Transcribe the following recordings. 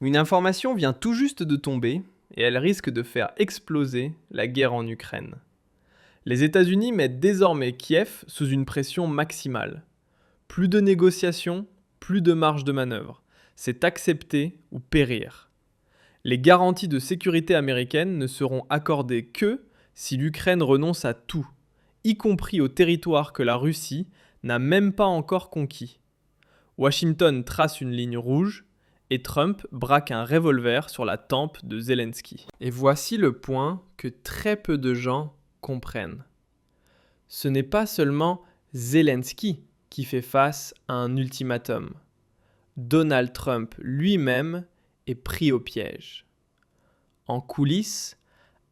Une information vient tout juste de tomber et elle risque de faire exploser la guerre en Ukraine. Les États-Unis mettent désormais Kiev sous une pression maximale. Plus de négociations, plus de marge de manœuvre. C'est accepter ou périr. Les garanties de sécurité américaines ne seront accordées que si l'Ukraine renonce à tout, y compris au territoire que la Russie n'a même pas encore conquis. Washington trace une ligne rouge et Trump braque un revolver sur la tempe de Zelensky. Et voici le point que très peu de gens comprennent. Ce n'est pas seulement Zelensky qui fait face à un ultimatum. Donald Trump lui-même est pris au piège. En coulisses,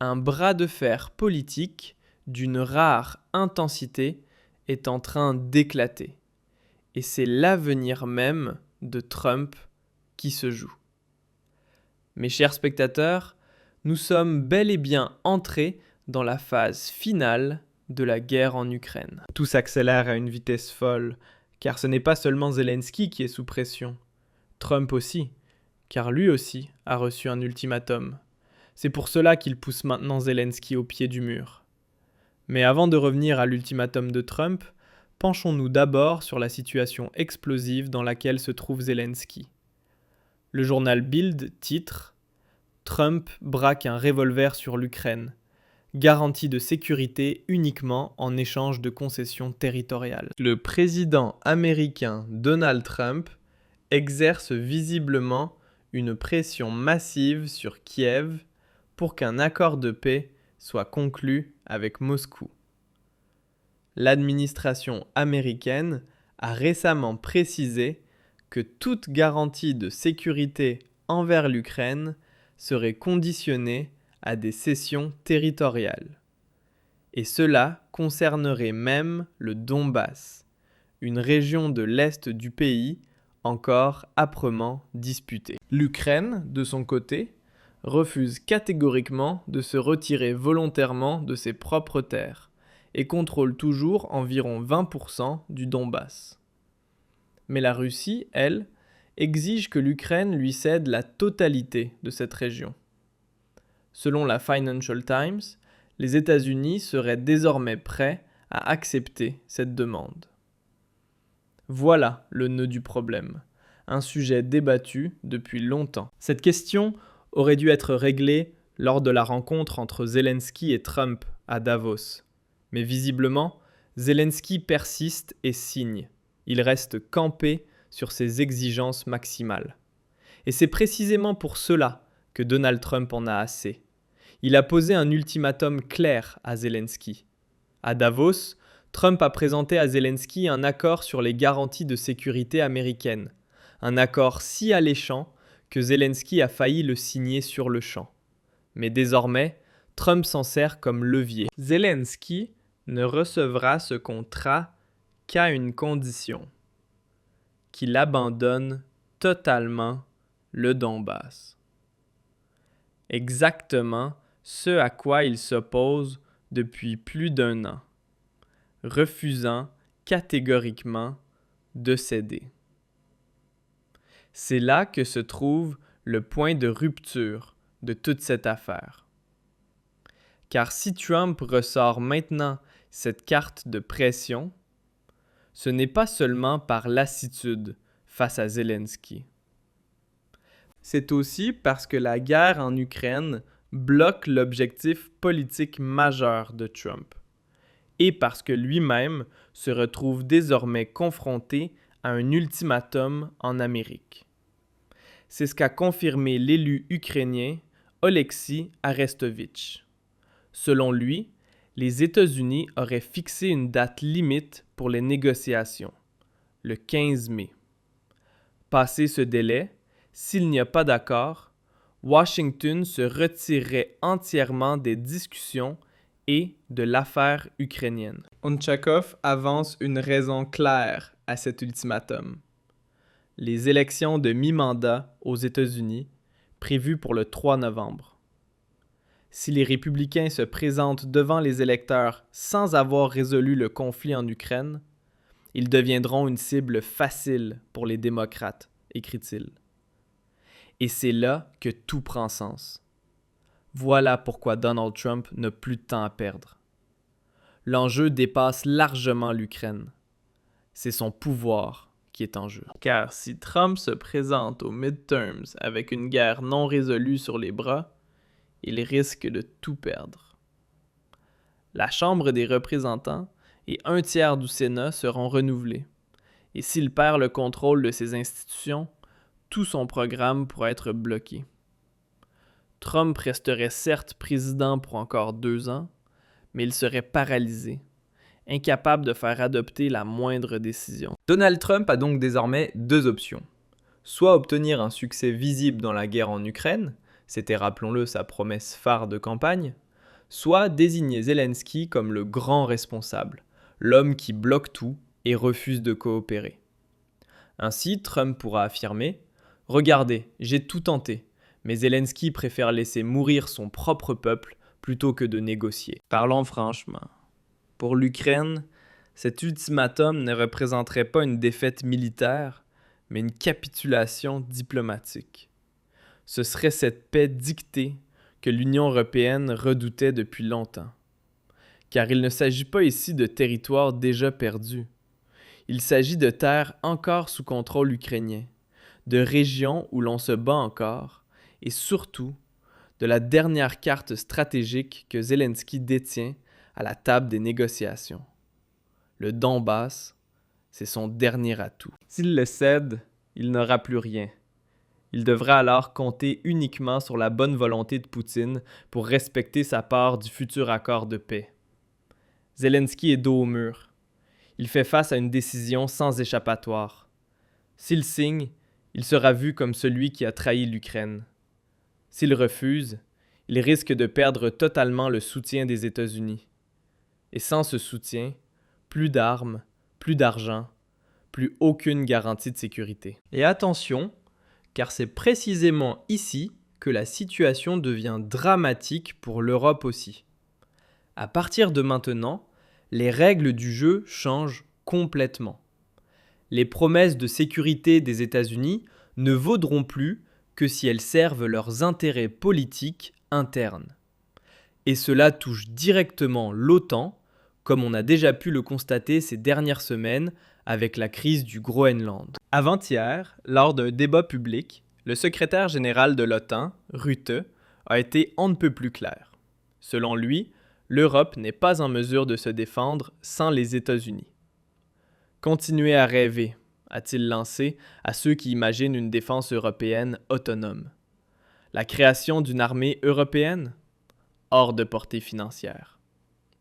un bras de fer politique d'une rare intensité est en train d'éclater. Et c'est l'avenir même de Trump qui se joue. Mes chers spectateurs, nous sommes bel et bien entrés dans la phase finale de la guerre en Ukraine. Tout s'accélère à une vitesse folle, car ce n'est pas seulement Zelensky qui est sous pression. Trump aussi, car lui aussi a reçu un ultimatum. C'est pour cela qu'il pousse maintenant Zelensky au pied du mur. Mais avant de revenir à l'ultimatum de Trump, penchons-nous d'abord sur la situation explosive dans laquelle se trouve Zelensky. Le journal Bild titre « Trump braque un revolver sur l'Ukraine. Garantie de sécurité uniquement en échange de concessions territoriales ». Le président américain Donald Trump exerce visiblement une pression massive sur Kiev pour qu'un accord de paix soit conclu avec Moscou. L'administration américaine a récemment précisé que toute garantie de sécurité envers l'Ukraine serait conditionnée à des cessions territoriales. Et cela concernerait même le Donbass, une région de l'est du pays encore âprement disputée. L'Ukraine, de son côté, refuse catégoriquement de se retirer volontairement de ses propres terres et contrôle toujours environ 20% du Donbass. Mais la Russie, elle, exige que l'Ukraine lui cède la totalité de cette région. Selon la Financial Times, les États-Unis seraient désormais prêts à accepter cette demande. Voilà le nœud du problème, un sujet débattu depuis longtemps. Cette question aurait dû être réglée lors de la rencontre entre Zelensky et Trump à Davos. Mais visiblement, Zelensky persiste et signe. Il reste campé sur ses exigences maximales. Et c'est précisément pour cela que Donald Trump en a assez. Il a posé un ultimatum clair à Zelensky. À Davos, Trump a présenté à Zelensky un accord sur les garanties de sécurité américaines. Un accord si alléchant que Zelensky a failli le signer sur le champ. Mais désormais, Trump s'en sert comme levier. Zelensky ne recevra ce contrat qu'à une condition, qu'il abandonne totalement le Donbass. Exactement ce à quoi il s'oppose depuis plus d'1 an, refusant catégoriquement de céder. C'est là que se trouve le point de rupture de toute cette affaire. Car si Trump ressort maintenant cette carte de pression, ce n'est pas seulement par lassitude face à Zelensky. C'est aussi parce que la guerre en Ukraine bloque l'objectif politique majeur de Trump, et parce que lui-même se retrouve désormais confronté à un ultimatum en Amérique. C'est ce qu'a confirmé l'élu ukrainien Oleksiy Arestovitch. Selon lui, les États-Unis auraient fixé une date limite pour les négociations, le 15 mai. Passé ce délai, s'il n'y a pas d'accord, Washington se retirerait entièrement des discussions et de l'affaire ukrainienne. Onchakov avance une raison claire à cet ultimatum. Les élections de mi-mandat aux États-Unis, prévues pour le 3 novembre. Si les républicains se présentent devant les électeurs sans avoir résolu le conflit en Ukraine, ils deviendront une cible facile pour les démocrates, écrit-il. Et c'est là que tout prend sens. Voilà pourquoi Donald Trump n'a plus de temps à perdre. L'enjeu dépasse largement l'Ukraine. C'est son pouvoir qui est en jeu. Car si Trump se présente aux midterms avec une guerre non résolue sur les bras, il risque de tout perdre. La Chambre des représentants et un tiers du Sénat seront renouvelés. Et s'il perd le contrôle de ces institutions, tout son programme pourra être bloqué. Trump resterait certes président pour encore 2 ans, mais il serait paralysé, incapable de faire adopter la moindre décision. Donald Trump a donc désormais 2 options. Soit obtenir un succès visible dans la guerre en Ukraine, c'était rappelons-le sa promesse phare de campagne, soit désigner Zelensky comme le grand responsable, l'homme qui bloque tout et refuse de coopérer. Ainsi, Trump pourra affirmer « Regardez, j'ai tout tenté, mais Zelensky préfère laisser mourir son propre peuple plutôt que de négocier. » Parlons franchement. Pour l'Ukraine, cet ultimatum ne représenterait pas une défaite militaire, mais une capitulation diplomatique. Ce serait cette paix dictée que l'Union européenne redoutait depuis longtemps. Car il ne s'agit pas ici de territoires déjà perdus. Il s'agit de terres encore sous contrôle ukrainien, de régions où l'on se bat encore, et surtout de la dernière carte stratégique que Zelensky détient à la table des négociations. Le Donbass, c'est son dernier atout. S'il le cède, il n'aura plus rien. Il devra alors compter uniquement sur la bonne volonté de Poutine pour respecter sa part du futur accord de paix. Zelensky est dos au mur. Il fait face à une décision sans échappatoire. S'il signe, il sera vu comme celui qui a trahi l'Ukraine. S'il refuse, il risque de perdre totalement le soutien des États-Unis. Et sans ce soutien, plus d'armes, plus d'argent, plus aucune garantie de sécurité. Et attention, car c'est précisément ici que la situation devient dramatique pour l'Europe aussi. À partir de maintenant, les règles du jeu changent complètement. Les promesses de sécurité des États-Unis ne vaudront plus que si elles servent leurs intérêts politiques internes. Et cela touche directement l'OTAN, comme on a déjà pu le constater ces dernières semaines avec la crise du Groenland. Avant-hier, lors d'un débat public, le secrétaire général de l'OTAN, Rutte, a été on ne peut plus clair. Selon lui, l'Europe n'est pas en mesure de se défendre sans les États-Unis. Continuez à rêver, a-t-il lancé à ceux qui imaginent une défense européenne autonome. La création d'une armée européenne? Hors de portée financière.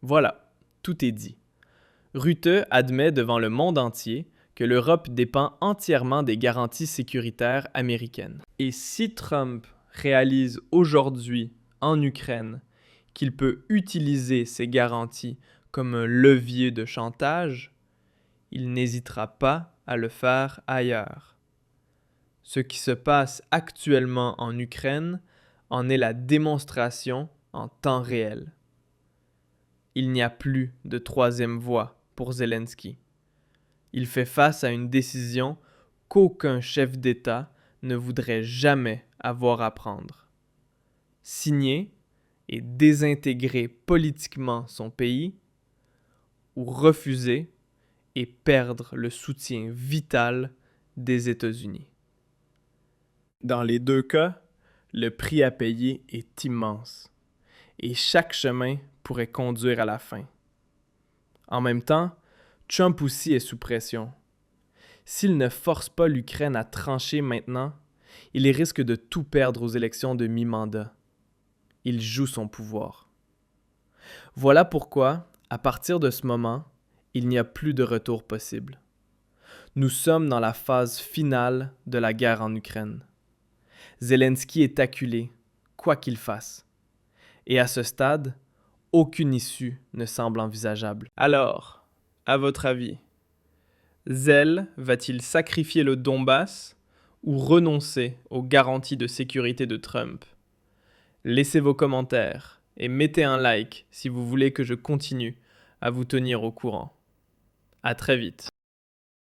Voilà, tout est dit. Rutte admet devant le monde entier que l'Europe dépend entièrement des garanties sécuritaires américaines. Et si Trump réalise aujourd'hui en Ukraine qu'il peut utiliser ces garanties comme un levier de chantage, il n'hésitera pas à le faire ailleurs. Ce qui se passe actuellement en Ukraine en est la démonstration en temps réel. Il n'y a plus de troisième voie pour Zelensky. Il fait face à une décision qu'aucun chef d'État ne voudrait jamais avoir à prendre. Signer et désintégrer politiquement son pays, ou refuser et perdre le soutien vital des États-Unis. Dans les 2 cas, le prix à payer est immense, et chaque chemin pourrait conduire à la fin. En même temps, Trump aussi est sous pression. S'il ne force pas l'Ukraine à trancher maintenant, il risque de tout perdre aux élections de mi-mandat. Il joue son pouvoir. Voilà pourquoi, à partir de ce moment, il n'y a plus de retour possible. Nous sommes dans la phase finale de la guerre en Ukraine. Zelensky est acculé, quoi qu'il fasse. Et à ce stade, aucune issue ne semble envisageable. Alors, à votre avis, Zel va-t-il sacrifier le Donbass ou renoncer aux garanties de sécurité de Trump? Laissez vos commentaires et mettez un like si vous voulez que je continue à vous tenir au courant. À très vite.